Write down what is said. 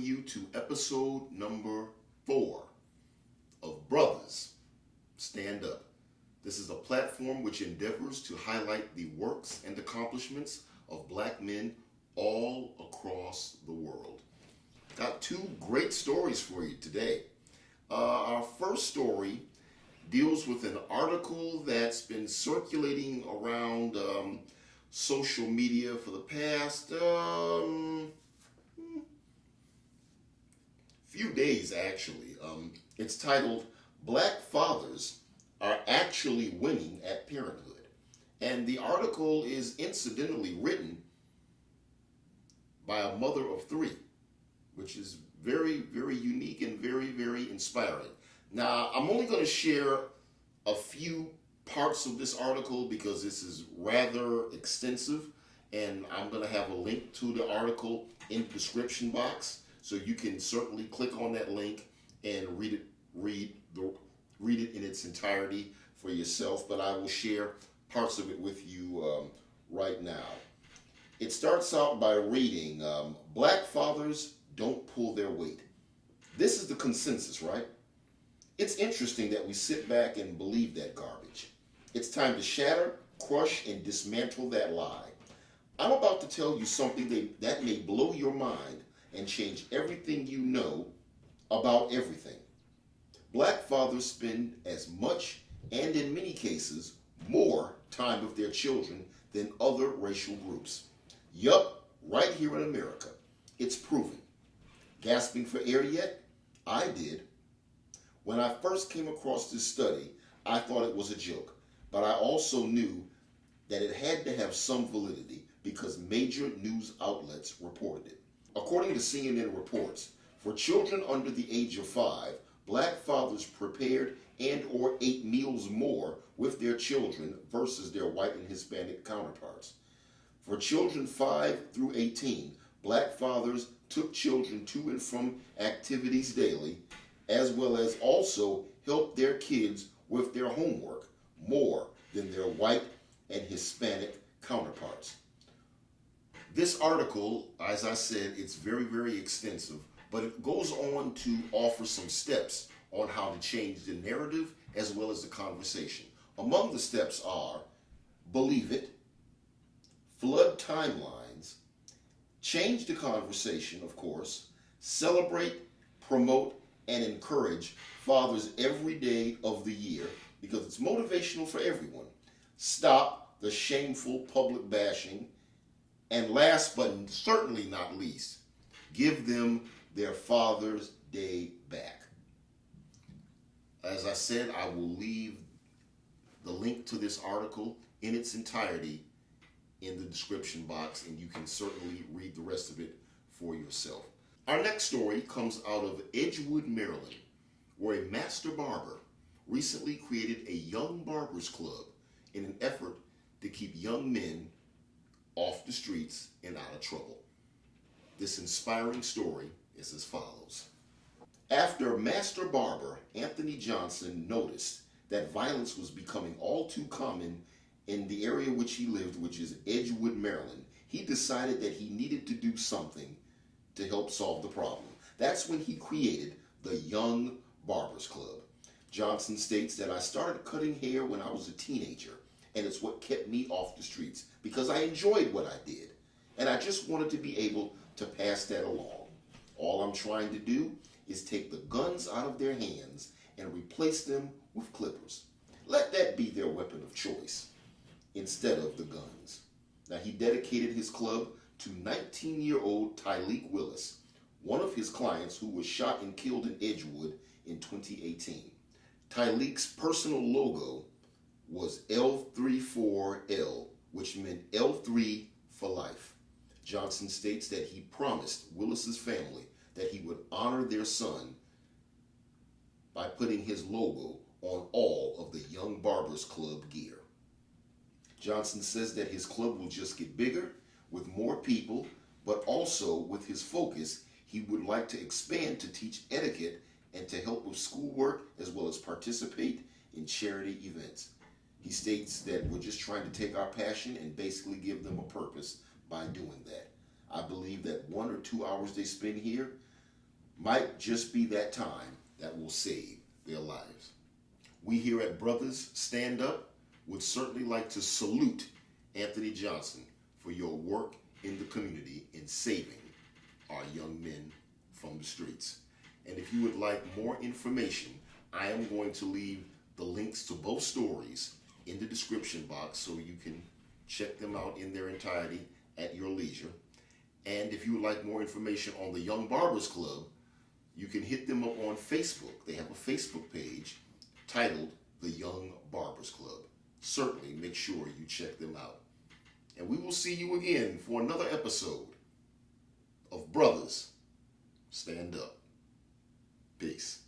you to episode number 4 of Brothas, Stand Up. This is a platform which endeavors to highlight the works and accomplishments of black men all across the world. Got 2 great stories for you today. Our first story deals with an article that's been circulating around social media for the past few days, actually. It's titled, "Black Fathers Are Actually Winning at Parenthood." And the article is incidentally written by a mother of 3, which is very, very unique and very, very inspiring. Now, I'm only going to share a few parts of this article because this is rather extensive, and I'm going to have a link to the article in the description box, so you can certainly click on that link and read it in its entirety for yourself, but I will share parts of it with you right now. It starts out by reading, "Black fathers don't pull their weight." This is the consensus, right? It's interesting that we sit back and believe that garbage. It's time to shatter, crush, and dismantle that lie. I'm about to tell you something that may blow your mind and change everything you know about everything. Black fathers spend as much, and in many cases, more time with their children than other racial groups. Yup, right here in America. It's proven. Gasping for air yet? I did. When I first came across this study, I thought it was a joke, but I also knew that it had to have some validity because major news outlets reported it. According to CNN reports, for children under the age of 5, black fathers prepared and or ate meals more with their children versus their white and Hispanic counterparts. For children 5 through 18, black fathers took children to and from activities daily, as well as also helped their kids with their homework more than their white and Hispanic counterparts. This article, as I said, it's very, very extensive, but it goes on to offer some steps on how to change the narrative as well as the conversation. Among the steps are believe it, flood timelines, change the conversation, of course, celebrate, promote, and encourage fathers every day of the year because it's motivational for everyone. Stop the shameful public bashing. And last but certainly not least, give them their Father's Day back. As I said, I will leave the link to this article in its entirety in the description box, and you can certainly read the rest of it for yourself. Our next story comes out of Edgewood, Maryland, where a master barber recently created a young barbers club in an effort to keep young men off the streets and out of trouble. This inspiring story is as follows. After master barber Anthony Johnson noticed that violence was becoming all too common in the area which he lived, which is Edgewood, Maryland, he decided that he needed to do something to help solve the problem. That's when he created the Young Barbers Club. Johnson states that I started cutting hair when I was a teenager, and it's what kept me off the streets because I enjoyed what I did, and I just wanted to be able to pass that along. All I'm trying to do is take the guns out of their hands and replace them with clippers. Let that be their weapon of choice instead of the guns. Now, he dedicated his club to 19-year-old Tyleek Willis, one of his clients who was shot and killed in Edgewood in 2018. Tyleek's personal logo was L34L, which meant L3 for life. Johnson states that he promised Willis's family that he would honor their son by putting his logo on all of the Young Barbers Club gear. Johnson says that his club will just get bigger with more people, but also with his focus, he would like to expand to teach etiquette and to help with schoolwork as well as participate in charity events. He states that we're just trying to take our passion and basically give them a purpose by doing that. I believe that 1 or 2 hours they spend here might just be that time that will save their lives. We here at Brothers Stand Up would certainly like to salute Anthony Johnson for your work in the community in saving our young men from the streets. And if you would like more information, I am going to leave the links to both stories in the description box so you can check them out in their entirety at your leisure. And if you would like more information on the Young Barbers Club, you can hit them up on Facebook. They have a Facebook page titled the Young Barbers Club. Certainly make sure you check them out. And we will see you again for another episode of Brothers Stand Up. Peace.